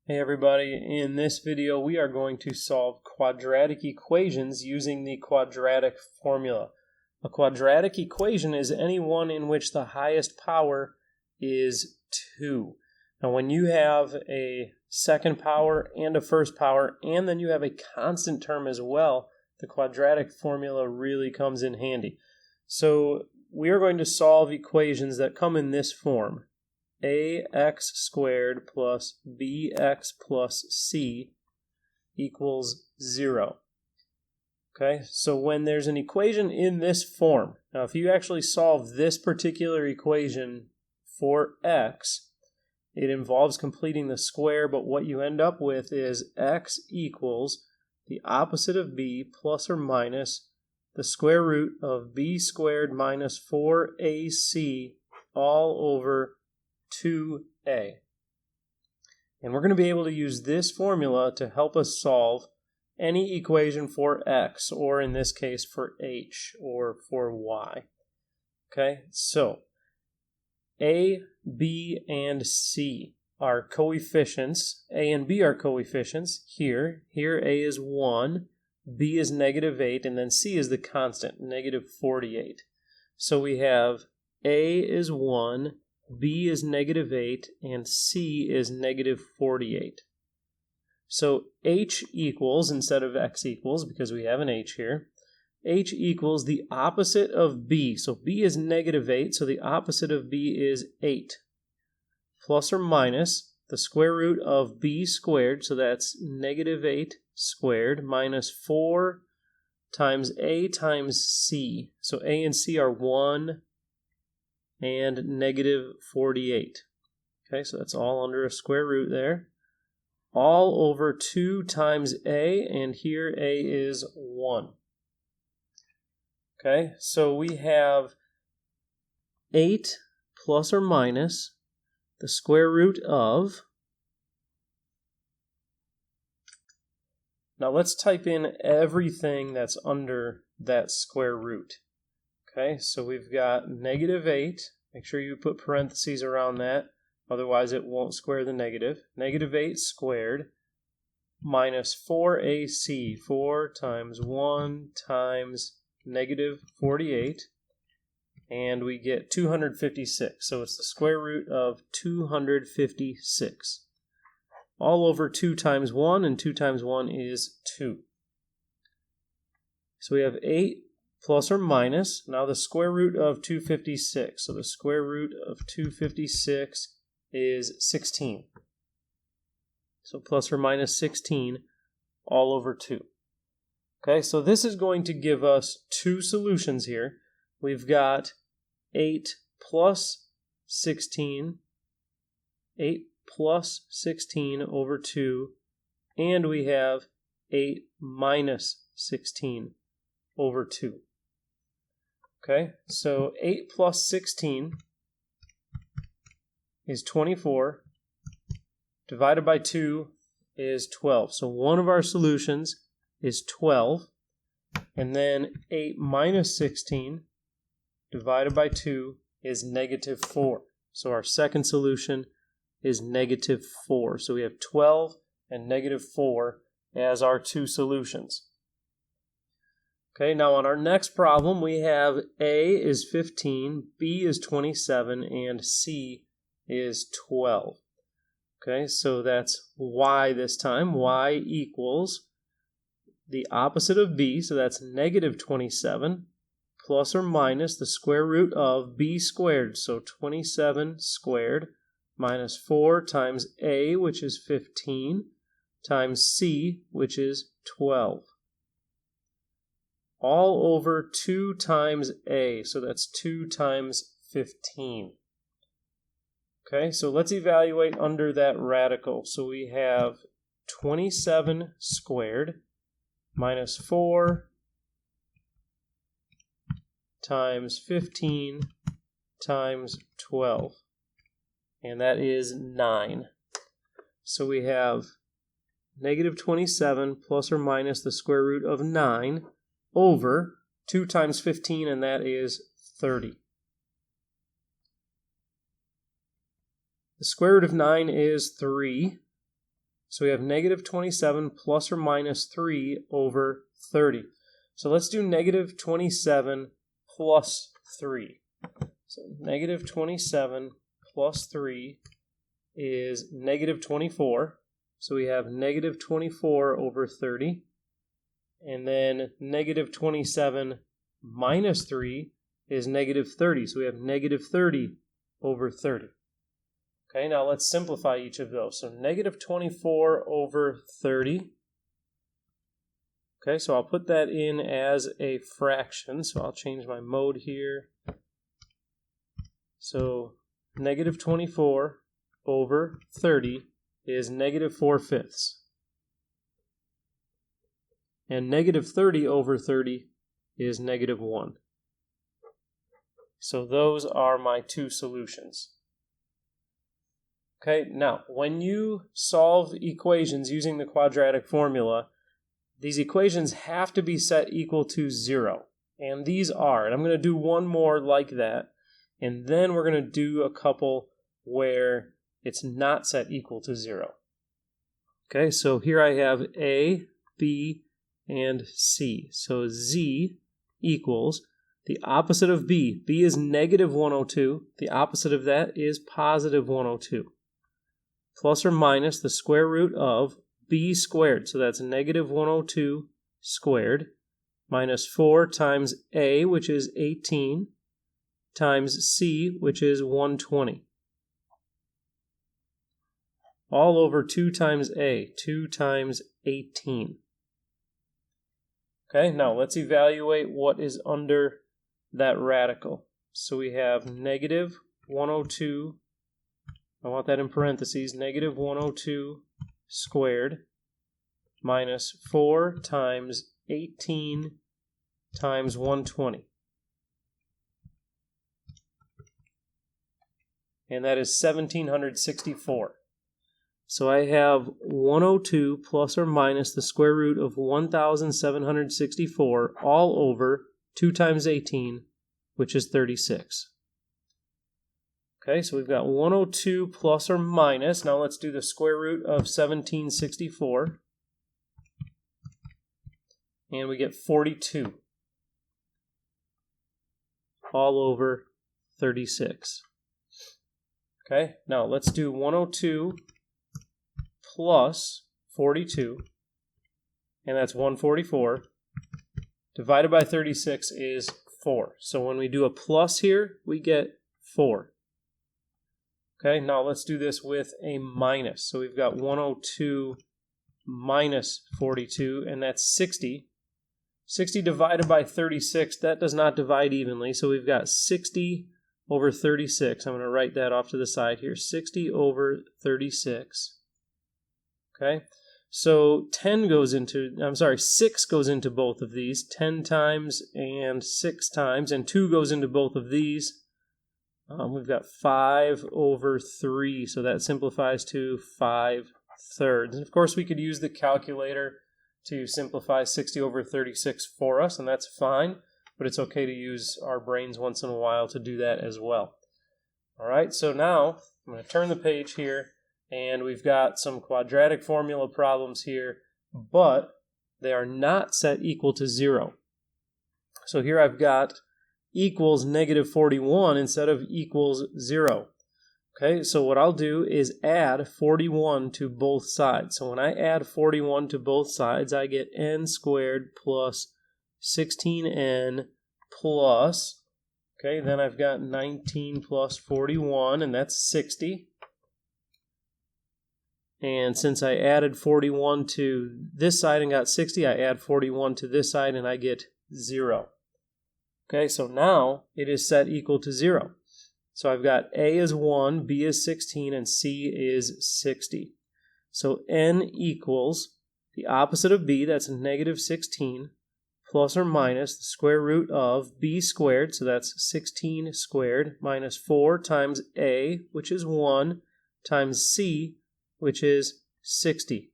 Hey everybody, in this video we are going to solve quadratic equations using the quadratic formula. A quadratic equation is any one in which the highest power is 2. Now when you have a second power and a first power and then you have a constant term as well, the quadratic formula really comes in handy. So we are going to solve equations that come in this form. ax squared plus bx plus c equals 0. Okay, so when there's an equation in this form, now if you actually solve this particular equation for x, it involves completing the square, but what you end up with is x equals the opposite of b plus or minus the square root of b squared minus 4ac all over 2a. And we're going to be able to use this formula to help us solve any equation for x, or in this case for h, or for y. Okay, so a, b, and c are coefficients. A and b are coefficients here. Here a is 1, b is -8, and then c is the constant, -48. So we have a is 1, b is -8, and c is -48. So h equals, instead of x equals, because we have an h here, h equals the opposite of b. So b is -8, so the opposite of b is 8. Plus or minus the square root of b squared, so that's -8 squared, minus 4 times a times c. So a and c are 1 and -48. Okay, so that's all under a square root there. All over 2 times a, and here a is 1. Okay, so we have 8 plus or minus the square root of... Now let's type in everything that's under that square root. Okay, so we've got -8. Make sure you put parentheses around that, otherwise it won't square the negative. -8 squared minus 4ac, 4 times 1 times -48, and we get 256. So it's the square root of 256. All over 2 times 1, and 2 times 1 is 2. So we have 8 plus or minus, now the square root of 256. So the square root of 256 is 16. So plus or minus 16 all over 2. Okay, so this is going to give us two solutions here. We've got 8 plus 16, 8 plus 16 over 2, and we have 8 minus 16 over 2. Okay, so 8 plus 16 is 24, divided by 2 is 12. So one of our solutions is 12, and then 8 minus 16 divided by 2 is -4. So our second solution is -4. So we have 12 and -4 as our two solutions. Okay, now on our next problem, we have A is 15, B is 27, and C is 12. Okay, so that's Y this time. Y equals the opposite of B, so that's -27, plus or minus the square root of B squared, so 27 squared, minus 4 times A, which is 15, times C, which is 12. All over 2 times a, so that's 2 times 15. Okay, so let's evaluate under that radical. So we have 27 squared minus 4 times 15 times 12, and that is 9. So we have -27 plus or minus the square root of 9 over 2 times 15, and that is 30. The square root of 9 is 3. So we have negative 27 plus or minus 3 over 30. So let's do negative 27 plus 3. So negative 27 plus 3 is negative 24. So we have negative 24 over 30. And then negative 27 minus 3 is negative 30. So we have negative 30 over 30. Okay, now let's simplify each of those. So negative 24 over 30. Okay, so I'll put that in as a fraction. So I'll change my mode here. So negative 24 over 30 is negative 4/5. And negative 30 over 30 is negative 1. So those are my two solutions. Okay, now when you solve equations using the quadratic formula, these equations have to be set equal to 0. And these are. And I'm going to do one more like that. And then we're going to do a couple where it's not set equal to 0. Okay, so here I have A, B, and C. So Z equals the opposite of B. B is negative 102. The opposite of that is positive 102. Plus or minus the square root of B squared. So that's negative 102 squared minus 4 times A, which is 18, times C, which is 120. All over 2 times A, 2 times 18. Okay, now let's evaluate what is under that radical. So we have negative 102, I want that in parentheses, negative 102 squared minus 4 times 18 times 120. And that is 1764. So I have 102 plus or minus the square root of 1764 all over 2 times 18, which is 36. Okay, so we've got 102 plus or minus. Now let's do the square root of 1764. And we get 42 all over 36. Okay, now let's do 102 plus 42, and that's 144, divided by 36 is 4. So when we do a plus here, we get 4. Okay, now let's do this with a minus. So we've got 102 minus 42, and that's 60. 60 divided by 36, that does not divide evenly, so we've got 60 over 36. I'm going to write that off to the side here. 60 over 36. Okay, so 6 goes into both of these, 10 times and 6 times, and 2 goes into both of these. We've got 5 over 3, so that simplifies to 5/3. And of course, we could use the calculator to simplify 60 over 36 for us, and that's fine, but it's okay to use our brains once in a while to do that as well. All right, so now I'm going to turn the page here. And we've got some quadratic formula problems here, but they are not set equal to 0. So here I've got equals negative 41 instead of equals 0. Okay, so what I'll do is add 41 to both sides. So when I add 41 to both sides, I get n squared plus 16n plus, okay, then I've got 19 plus 41, and that's 60. And since I added 41 to this side and got 60, I add 41 to this side and I get 0. Okay, so now it is set equal to 0. So I've got A is 1, B is 16, and C is 60. So n equals the opposite of B, that's negative 16, plus or minus the square root of B squared, so that's 16 squared, minus 4 times A, which is 1, times C, which is 60,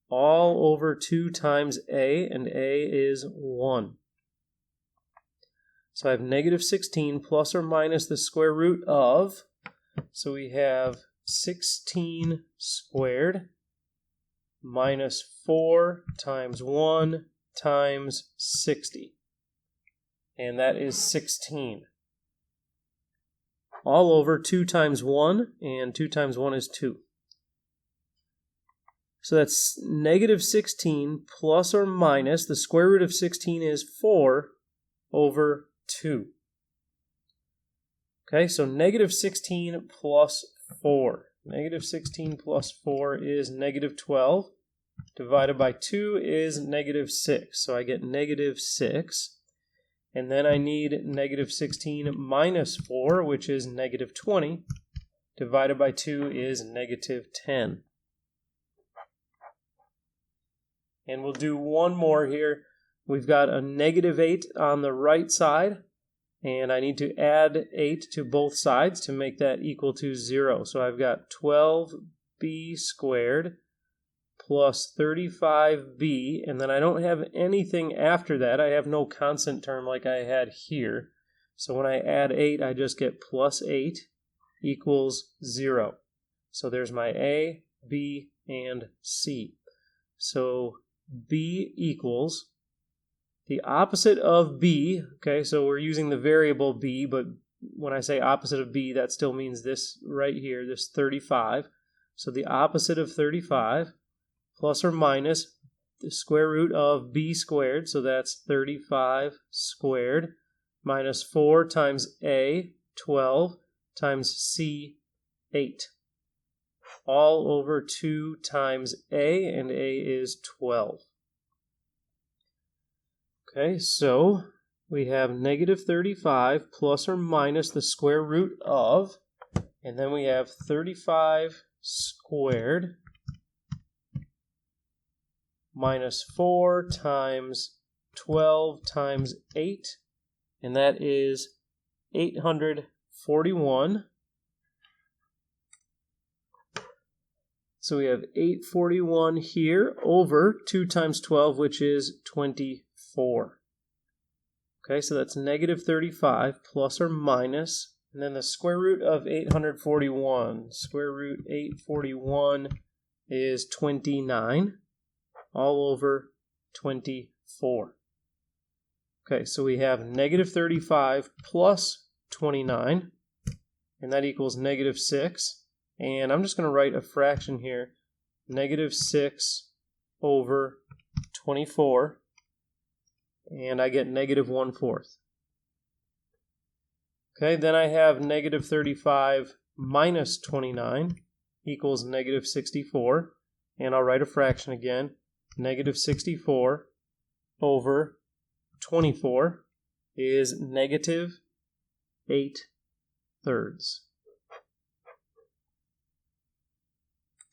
all over 2 times A, and A is 1. So I have negative 16 plus or minus the square root of, so we have 16 squared minus 4 times 1 times 60. And that is 16. All over 2 times 1, and 2 times 1 is 2. So that's negative 16 plus or minus, the square root of 16 is 4 over 2. Okay, so negative 16 plus 4. Negative 16 plus 4 is negative 12. Divided by 2 is negative 6. So I get negative 6. And then I need negative 16 minus 4, which is negative 20. Divided by 2 is negative 10. And we'll do one more here. We've got a negative 8 on the right side. And I need to add 8 to both sides to make that equal to 0. So I've got 12b squared plus 35b, and then I don't have anything after that. I have no constant term like I had here. So when I add 8, I just get plus 8 equals 0. So there's my A, B, and C. So B equals the opposite of B. Okay, so we're using the variable B, but when I say opposite of B, that still means this right here, this 35. So the opposite of 35 plus or minus the square root of B squared, so that's 35 squared, minus 4 times A, 12, times C, 8. All over 2 times A, and A is 12. Okay, so we have negative 35 plus or minus the square root of, and then we have 35 squared minus 4 times 12 times 8, and that is 841. So we have 841 here over 2 times 12, which is 24. Okay, so that's negative 35 plus or minus, and then the square root of 841. Square root 841 is 29. All over 24. Okay, so we have negative 35 plus 29, and that equals negative 6. And I'm just going to write a fraction here, negative 6 over 24, and I get negative 1/4. Okay, then I have negative 35 minus 29 equals negative 64, and I'll write a fraction again. Negative 64 over 24 is negative 8/3.